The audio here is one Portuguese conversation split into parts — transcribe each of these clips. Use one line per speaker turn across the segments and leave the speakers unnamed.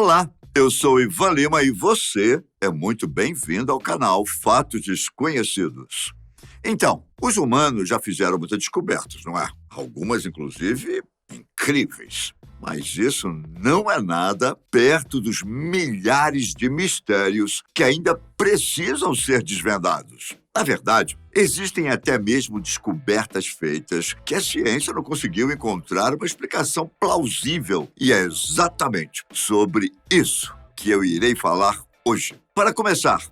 Olá, eu sou Ivan Lima e você é muito bem-vindo ao canal Fatos Desconhecidos. Então, os humanos já fizeram muitas descobertas, não é? Algumas, inclusive, incríveis. Mas isso não é nada perto dos milhares de mistérios que ainda precisam ser desvendados. Na verdade, existem até mesmo descobertas feitas que a ciência não conseguiu encontrar uma explicação plausível. E é exatamente sobre isso que eu irei falar hoje. Para começar,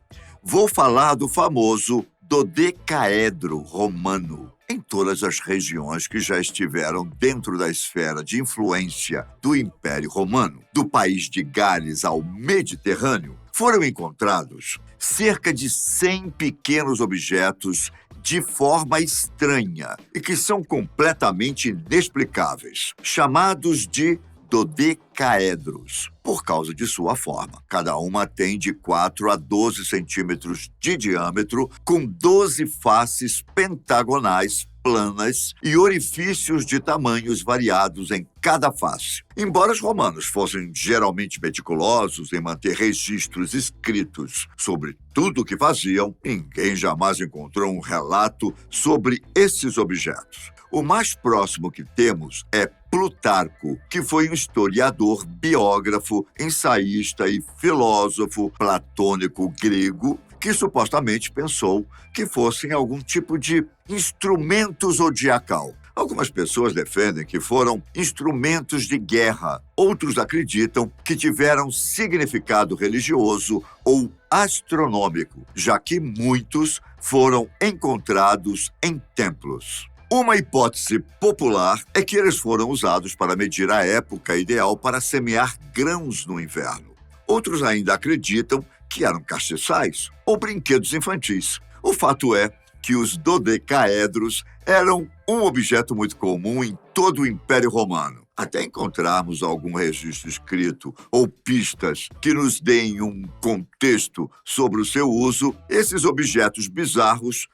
vou falar do famoso dodecaedro romano. Em todas as regiões que já estiveram dentro da esfera de influência do Império Romano, do país de Gales ao Mediterrâneo, foram encontrados cerca de 100 pequenos objetos de forma estranha e que são completamente inexplicáveis, chamados de dodecaedros, por causa de sua forma. Cada uma tem de 4 a 12 centímetros de diâmetro, com 12 faces pentagonais planas e orifícios de tamanhos variados em cada face. Embora os romanos fossem geralmente meticulosos em manter registros escritos sobre tudo o que faziam, ninguém jamais encontrou um relato sobre esses objetos. O mais próximo que temos é Plutarco, que foi um historiador, biógrafo, ensaísta e filósofo platônico grego, que supostamente pensou que fossem algum tipo de instrumento zodiacal. Algumas pessoas defendem que foram instrumentos de guerra. Outros acreditam que tiveram significado religioso ou astronômico, já que muitos foram encontrados em templos. Uma hipótese popular é que eles foram usados para medir a época ideal para semear grãos no inverno. Outros ainda acreditam que eram castiçais ou brinquedos infantis. O fato é que os dodecaedros eram um objeto muito comum em todo o Império Romano. Até encontrarmos algum registro escrito ou pistas que nos deem um contexto sobre o seu uso, esses objetos bizarros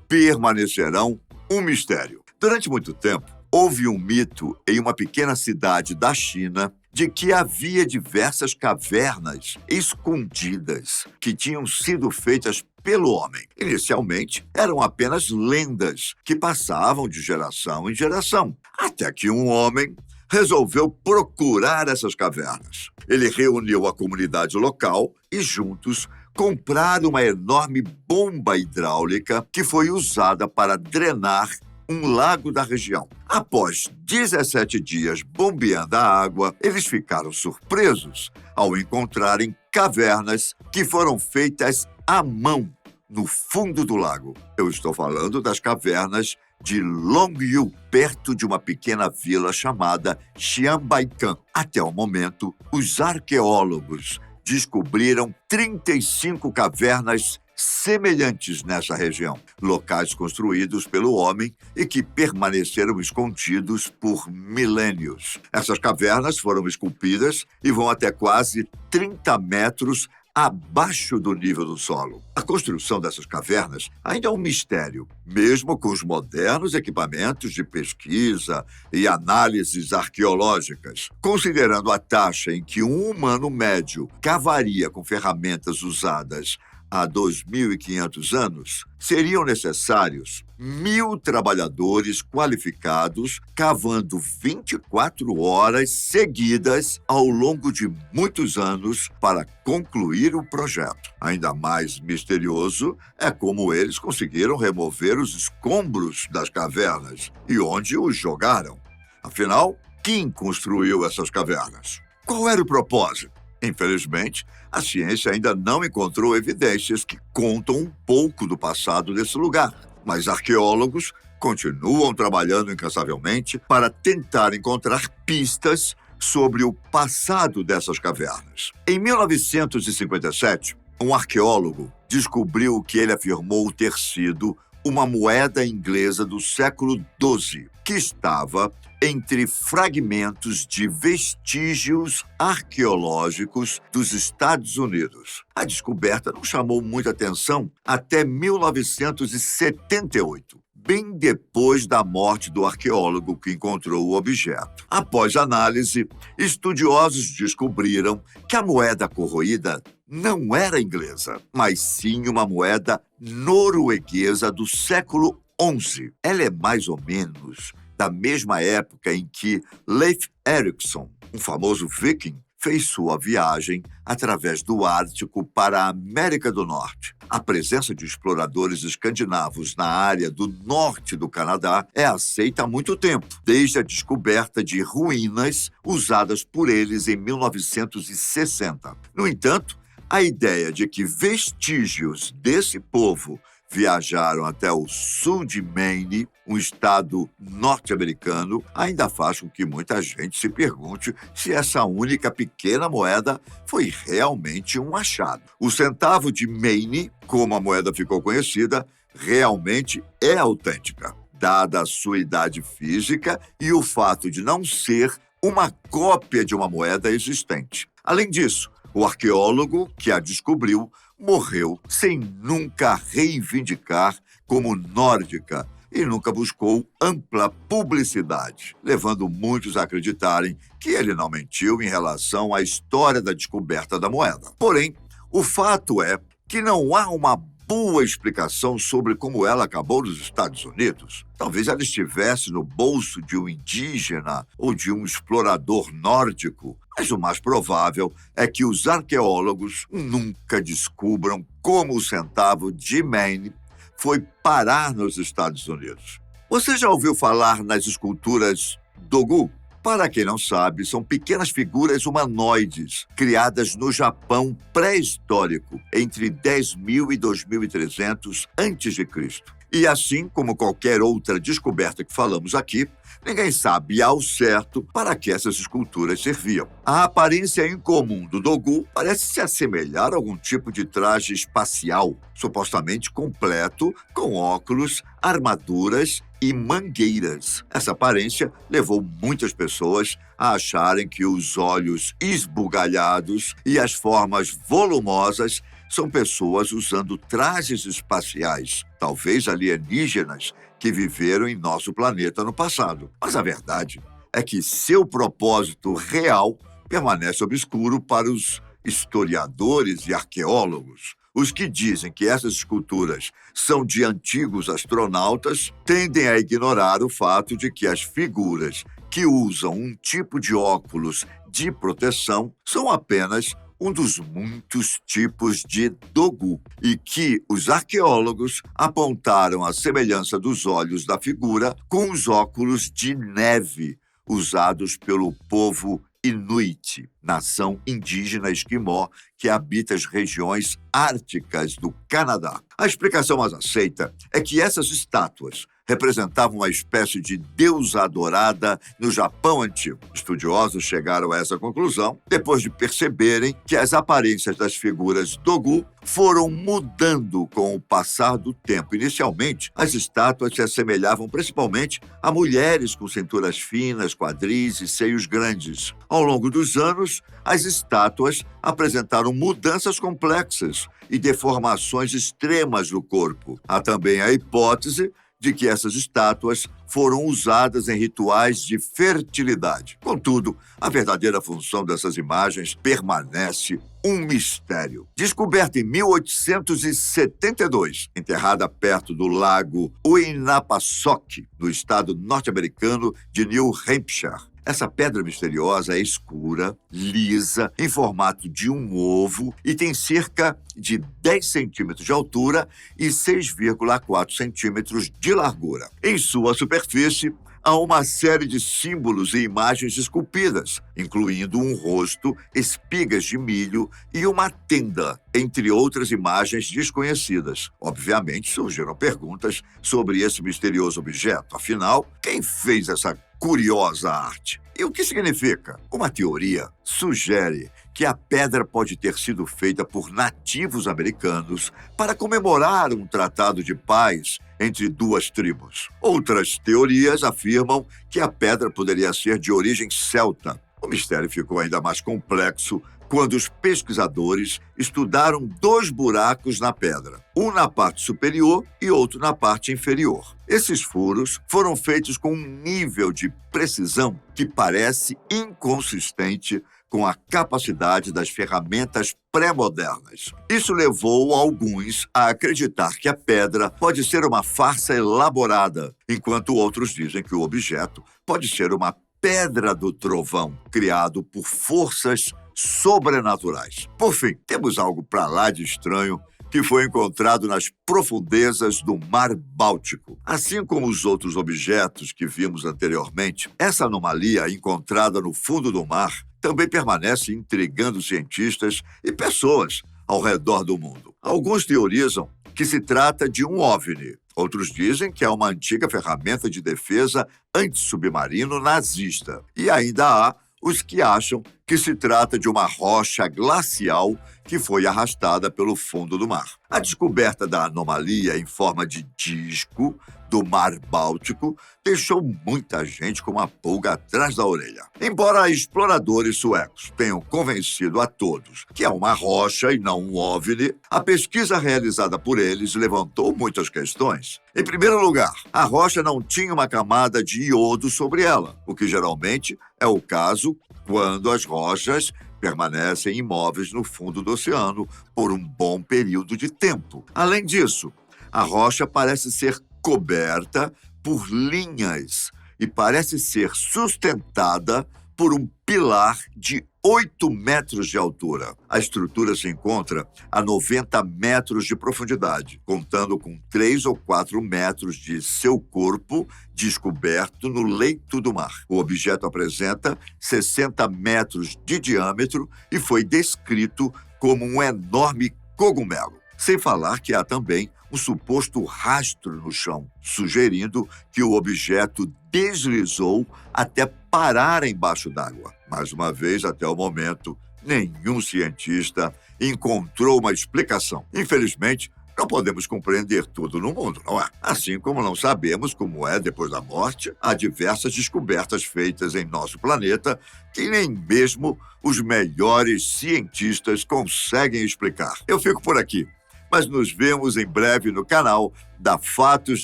permanecerão um mistério. Durante muito tempo, houve um mito em uma pequena cidade da China de que havia diversas cavernas escondidas que tinham sido feitas pelo homem. Inicialmente, eram apenas lendas que passavam de geração em geração, até que um homem resolveu procurar essas cavernas. Ele reuniu a comunidade local e juntos compraram uma enorme bomba hidráulica que foi usada para drenar um lago da região. Após 17 dias bombeando a água, eles ficaram surpresos ao encontrarem cavernas que foram feitas à mão no fundo do lago. Eu estou falando das cavernas de Longyu, perto de uma pequena vila chamada Xianbaikan. Até o momento, os arqueólogos descobriram 35 cavernas semelhantes nessa região, locais construídos pelo homem e que permaneceram escondidos por milênios. Essas cavernas foram esculpidas e vão até quase 30 metros abaixo do nível do solo. A construção dessas cavernas ainda é um mistério, mesmo com os modernos equipamentos de pesquisa e análises arqueológicas. Considerando a taxa em que um humano médio cavaria com ferramentas usadas há 2.500 anos, seriam necessários 1.000 trabalhadores qualificados cavando 24 horas seguidas ao longo de muitos anos para concluir o projeto. Ainda mais misterioso é como eles conseguiram remover os escombros das cavernas e onde os jogaram. Afinal, quem construiu essas cavernas? Qual era o propósito? Infelizmente, a ciência ainda não encontrou evidências que contam um pouco do passado desse lugar. Mas arqueólogos continuam trabalhando incansavelmente para tentar encontrar pistas sobre o passado dessas cavernas. Em 1957, um arqueólogo descobriu o que ele afirmou ter sido uma moeda inglesa do século XII, que estava entre fragmentos de vestígios arqueológicos dos Estados Unidos. A descoberta não chamou muita atenção até 1978. bem depois da morte do arqueólogo que encontrou o objeto. Após análise, estudiosos descobriram que a moeda corroída não era inglesa, mas sim uma moeda norueguesa do século XI. Ela é mais ou menos da mesma época em que Leif Erikson, um famoso viking, fez sua viagem através do Ártico para a América do Norte. A presença de exploradores escandinavos na área do norte do Canadá é aceita há muito tempo, desde a descoberta de ruínas usadas por eles em 1960. No entanto, a ideia de que vestígios desse povo viajaram até o sul de Maine, um estado norte-americano, ainda faz com que muita gente se pergunte se essa única pequena moeda foi realmente um achado. O centavo de Maine, como a moeda ficou conhecida, realmente é autêntica, dada a sua idade física e o fato de não ser uma cópia de uma moeda existente. Além disso, o arqueólogo que a descobriu morreu sem nunca reivindicar como nórdica e nunca buscou ampla publicidade, levando muitos a acreditarem que ele não mentiu em relação à história da descoberta da moeda. Porém, o fato é que não há uma boa explicação sobre como ela acabou nos Estados Unidos. Talvez ela estivesse no bolso de um indígena ou de um explorador nórdico, mas o mais provável é que os arqueólogos nunca descubram como o centavo de Maine foi parar nos Estados Unidos. Você já ouviu falar nas esculturas Dogu? Para quem não sabe, são pequenas figuras humanoides criadas no Japão pré-histórico, entre 10.000 e 2.300 a.C. E assim como qualquer outra descoberta que falamos aqui, ninguém sabe ao certo para que essas esculturas serviam. A aparência incomum do Dogu parece se assemelhar a algum tipo de traje espacial, supostamente completo, com óculos, armaduras e mangueiras. Essa aparência levou muitas pessoas a acharem que os olhos esbugalhados e as formas volumosas são pessoas usando trajes espaciais, talvez alienígenas, que viveram em nosso planeta no passado. Mas a verdade é que seu propósito real permanece obscuro para os historiadores e arqueólogos. Os que dizem que essas esculturas são de antigos astronautas tendem a ignorar o fato de que as figuras que usam um tipo de óculos de proteção são apenas um dos muitos tipos de Dogu, e que os arqueólogos apontaram a semelhança dos olhos da figura com os óculos de neve usados pelo povo Inuit, nação indígena esquimó que habita as regiões árticas do Canadá. A explicação mais aceita é que essas estátuas representavam uma espécie de deusa adorada no Japão antigo. Estudiosos chegaram a essa conclusão depois de perceberem que as aparências das figuras Dogu foram mudando com o passar do tempo. Inicialmente, as estátuas se assemelhavam principalmente a mulheres com cinturas finas, quadris e seios grandes. Ao longo dos anos, as estátuas apresentaram mudanças complexas e deformações extremas no corpo. Há também a hipótese de que essas estátuas foram usadas em rituais de fertilidade. Contudo, a verdadeira função dessas imagens permanece um mistério. Descoberta em 1872, enterrada perto do lago Uinapassock, no estado norte-americano de New Hampshire. Essa pedra misteriosa é escura, lisa, em formato de um ovo e tem cerca de 10 centímetros de altura e 6,4 centímetros de largura. Em sua superfície, há uma série de símbolos e imagens esculpidas, incluindo um rosto, espigas de milho e uma tenda, entre outras imagens desconhecidas. Obviamente, surgiram perguntas sobre esse misterioso objeto. Afinal, quem fez essa curiosa arte? E o que significa? Uma teoria sugere que a pedra pode ter sido feita por nativos americanos para comemorar um tratado de paz entre duas tribos. Outras teorias afirmam que a pedra poderia ser de origem celta. O mistério ficou ainda mais complexo quando os pesquisadores estudaram 2 buracos na pedra, um na parte superior e outro na parte inferior. Esses furos foram feitos com um nível de precisão que parece inconsistente com a capacidade das ferramentas pré-modernas. Isso levou alguns a acreditar que a pedra pode ser uma farsa elaborada, enquanto outros dizem que o objeto pode ser uma pedra do trovão, criado por forças sobrenaturais. Por fim, temos algo para lá de estranho que foi encontrado nas profundezas do Mar Báltico. Assim como os outros objetos que vimos anteriormente, essa anomalia encontrada no fundo do mar também permanece intrigando cientistas e pessoas ao redor do mundo. Alguns teorizam que se trata de um OVNI. Outros dizem que é uma antiga ferramenta de defesa antissubmarino nazista. E ainda há os que acham que se trata de uma rocha glacial que foi arrastada pelo fundo do mar. A descoberta da anomalia em forma de disco do Mar Báltico deixou muita gente com uma pulga atrás da orelha. Embora exploradores suecos tenham convencido a todos que é uma rocha e não um OVNI, a pesquisa realizada por eles levantou muitas questões. Em primeiro lugar, a rocha não tinha uma camada de iodo sobre ela, o que geralmente é o caso quando as rochas permanecem imóveis no fundo do oceano por um bom período de tempo. Além disso, a rocha parece ser coberta por linhas e parece ser sustentada por um pilar de 8 metros de altura. A estrutura se encontra a 90 metros de profundidade, contando com 3 ou 4 metros de seu corpo descoberto no leito do mar. O objeto apresenta 60 metros de diâmetro e foi descrito como um enorme cogumelo. Sem falar que há também um suposto rastro no chão, sugerindo que o objeto deslizou até parar embaixo d'água. Mais uma vez, até o momento, nenhum cientista encontrou uma explicação. Infelizmente, não podemos compreender tudo no mundo, não é? Assim como não sabemos como é depois da morte, há diversas descobertas feitas em nosso planeta que nem mesmo os melhores cientistas conseguem explicar. Eu fico por aqui, mas nos vemos em breve no canal da Fatos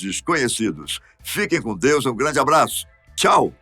Desconhecidos. Fiquem com Deus, um grande abraço. Tchau!